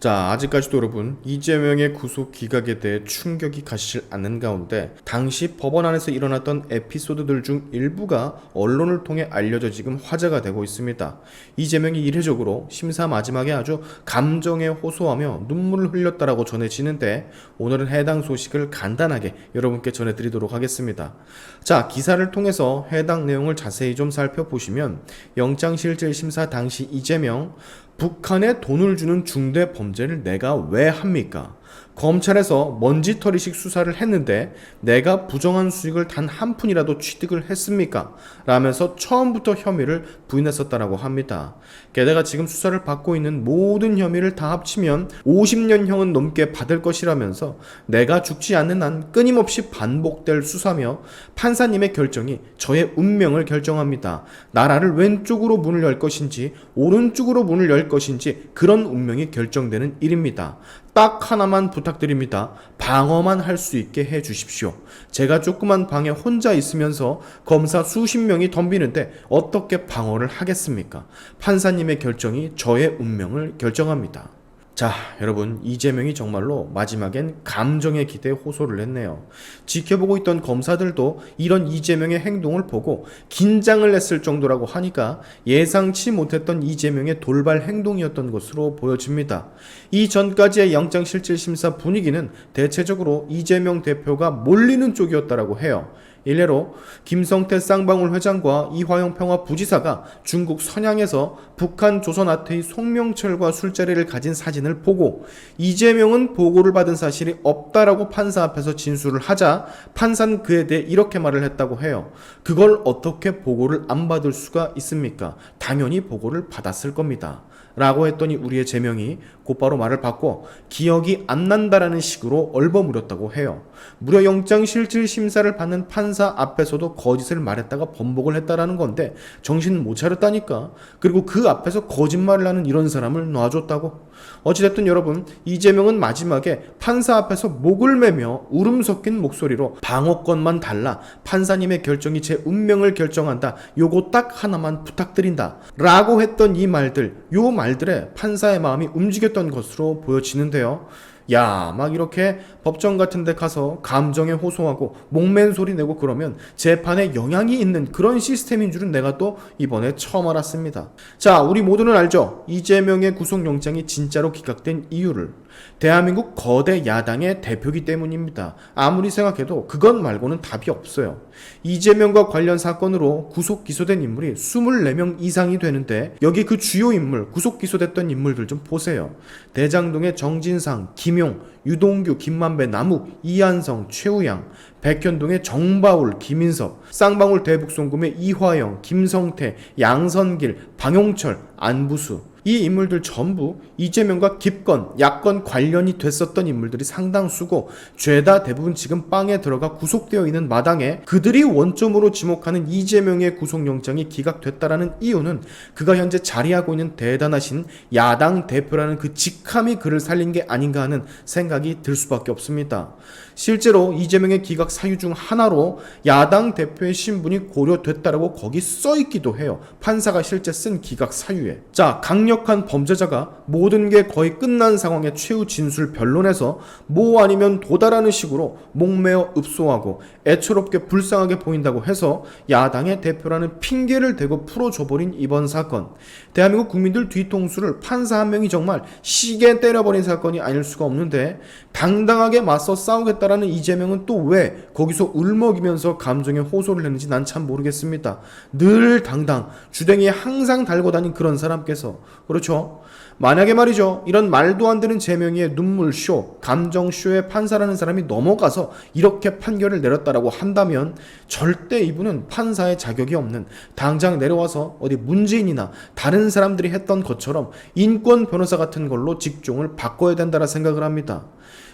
자, 아직까지도 여러분 이재명의 구속 기각에 대해 충격이 가시질 않는 가운데 당시 법원 안에서 일어났던 에피소드들 중 일부가 언론을 통해 알려져 지금 화제가 되고 있습니다. 이재명이 이례적으로 심사 마지막에 아주 감정에 호소하며 눈물을 흘렸다라고 전해지는데 오늘은 해당 소식을 간단하게 여러분께 전해드리도록 하겠습니다. 자, 기사를 통해서 해당 내용을 자세히 좀 살펴보시면 영장실질심사 당시 이재명 북한에 돈을 주는 중대 범죄를 내가 왜 합니까? 검찰에서 먼지털이식 수사를 했는데 내가 부정한 수익을 단 한 푼이라도 취득을 했습니까? 라면서 처음부터 혐의를 부인했었다라고 합니다. 게다가 지금 수사를 받고 있는 모든 혐의를 다 합치면 50년형은 넘게 받을 것이라면서 내가 죽지 않는 한 끊임없이 반복될 수사며 판사님의 결정이 저의 운명을 결정합니다. 나라를 왼쪽으로 문을 열 것인지 오른쪽으로 문을 열 것인지 그런 운명이 결정되는 일입니다. 딱 하나만 부탁드립니다. 방어만 할 수 있게 해 주십시오. 제가 조그만 방에 혼자 있으면서 검사 수십 명이 덤비는데 어떻게 방어를 하겠습니까? 판사님의 결정이 저의 운명을 결정합니다. 자, 여러분 이재명이 정말로 마지막엔 감정의 기대에 호소를 했네요. 지켜보고 있던 검사들도 이런 이재명의 행동을 보고 긴장을 했을 정도라고 하니까 예상치 못했던 이재명의 돌발 행동이었던 것으로 보여집니다. 이전까지의 영장실질심사 분위기는 대체적으로 이재명 대표가 몰리는 쪽이었다라고 해요. 일례로 김성태 쌍방울 회장과 이화영 평화부지사가 중국 선양에서 북한 조선아태의 송명철과 술자리를 가진 사진을 보고 이재명은 보고를 받은 사실이 없다라고 판사 앞에서 진술을 하자 판사는 그에 대해 이렇게 말을 했다고 해요. 그걸 어떻게 보고를 안 받을 수가 있습니까? 당연히 보고를 받았을 겁니다. 라고 했더니 우리의 재명이 곧바로 말을 바꿔 기억이 안 난다라는 식으로 얼버무렸다고 해요. 무려 영장실질심사를 받는 판사 앞에서도 거짓을 말했다가 번복을 했다라는 건데 정신 못 차렸다니까. 그리고 그 앞에서 거짓말을 하는 이런 사람을 놔줬다고. 어찌됐든 여러분 이재명은 마지막에 판사 앞에서 목을 매며 울음 섞인 목소리로 방어권만 달라 판사님의 결정이 제 운명을 결정한다. 요거 딱 하나만 부탁드린다 라고 했던 이 말들, 요 말들에 판사의 마음이 움직였던 것으로 보여지는데요. 야, 막 이렇게 법정 같은 데 가서 감정에 호소하고 목맨 소리 내고 그러면 재판에 영향이 있는 그런 시스템인 줄은 내가 또 이번에 처음 알았습니다. 자, 우리 모두는 알죠? 이재명의 구속영장이 진짜로 기각된 이유를. 대한민국 거대 야당의 대표기 때문입니다. 아무리 생각해도 그것 말고는 답이 없어요. 이재명과 관련 사건으로 구속 기소된 인물이 24명 이상이 되는데 여기 그 주요 인물, 구속 기소됐던 인물들 좀 보세요. 대장동의 정진상, 김용, 유동규, 김만배, 남욱, 이한성, 최우양, 백현동의 정바울, 김인석, 쌍방울 대북송금의 이화영, 김성태, 양선길, 방용철, 안부수. 이 인물들 전부 이재명과 깊건 약건 관련이 됐었던 인물들이 상당수고 죄다 대부분 지금 빵에 들어가 구속되어 있는 마당에 그들이 원점으로 지목하는 이재명의 구속영장이 기각됐다라는 이유는 그가 현재 자리하고 있는 대단하신 야당 대표라는 그 직함이 그를 살린 게 아닌가 하는 생각이 들 수밖에 없습니다. 실제로 이재명의 기각 사유 중 하나로 야당 대표의 신분이 고려됐다라고 거기 써있기도 해요. 판사가 실제 쓴 기각 사유에. 자, 강력한 범죄자가 모든 게 거의 끝난 상황에 최후 진술 변론에서 뭐 아니면 도다라는 식으로 목매어 읍소하고 애처롭게 불쌍하게 보인다고 해서 야당의 대표라는 핑계를 대고 풀어줘버린 이번 사건. 대한민국 국민들 뒤통수를 판사 한 명이 정말 시계 때려버린 사건이 아닐 수가 없는데 당당하게 맞서 싸우겠다라는 이재명은 또 왜 거기서 울먹이면서 감정에 호소를 했는지 난 참 모르겠습니다. 늘 당당, 주댕이에 항상 달고 다닌 그런 사람께서. 그렇죠? 만약에 말이죠, 이런 말도 안 되는 제명의 눈물쇼, 감정쇼의 판사라는 사람이 넘어가서 이렇게 판결을 내렸다라고 한다면 절대 이분은 판사의 자격이 없는, 당장 내려와서 어디 문재인이나 다른 사람들이 했던 것처럼 인권 변호사 같은 걸로 직종을 바꿔야 된다라 생각을 합니다.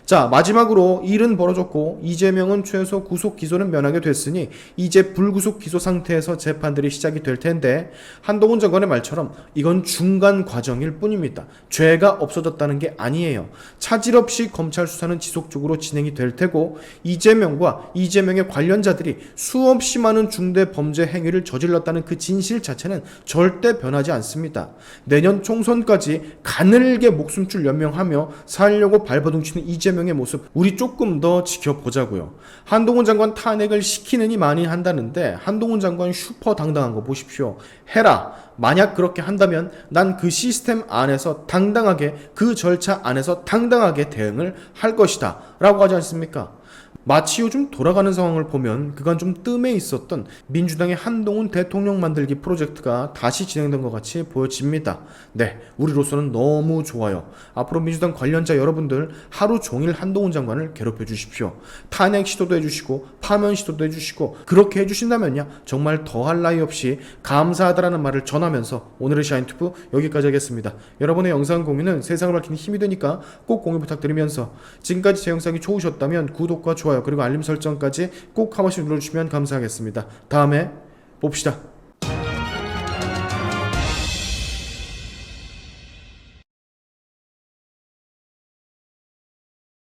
자, 마지막으로 일은 벌어졌고 이재명은 최소 구속 기소는 면하게 됐으니 이제 불구속 기소 상태에서 재판들이 시작이 될 텐데 한동훈 장관의 말처럼 이건 중간 과정일 뿐입니다. 죄가 없어졌다는 게 아니에요. 차질 없이 검찰 수사는 지속적으로 진행이 될 테고 이재명과 이재명의 관련자들이 수없이 많은 중대 범죄 행위를 저질렀다는 그 진실 자체는 절대 변하지 않습니다. 내년 총선까지 가늘게 목숨줄 연명하며 살려고 발버둥치는 이재명의 모습 우리 조금 더 지켜보자고요. 한동훈 장관 탄핵을 시키느니 많이 한다는데 한동훈 장관 슈퍼 당당한 거 보십시오. 해라. 만약 그렇게 한다면 난 그 시스템 안에서 당당하게 그 절차 안에서 당당하게 대응을 할 것이다 라고 하지 않습니까? 마치 요즘 돌아가는 상황을 보면 그간 좀 뜸에 있었던 민주당의 한동훈 대통령 만들기 프로젝트가 다시 진행된 것 같이 보여집니다. 네, 우리로서는 너무 좋아요. 앞으로 민주당 관련자 여러분들 하루 종일 한동훈 장관을 괴롭혀 주십시오. 탄핵 시도도 해주시고 파면 시도도 해주시고 그렇게 해주신다면요 정말 더할 나위 없이 감사하다라는 말을 전하면서 오늘의 샤인투브 여기까지 하겠습니다. 여러분의 영상 공유는 세상을 밝히는 힘이 되니까 꼭 공유 부탁드리면서 지금까지 제 영상이 좋으셨다면 구독과 좋아요 그리고 알림 설정까지 꼭 한 번씩 눌러주시면 감사하겠습니다. 다음에 봅시다.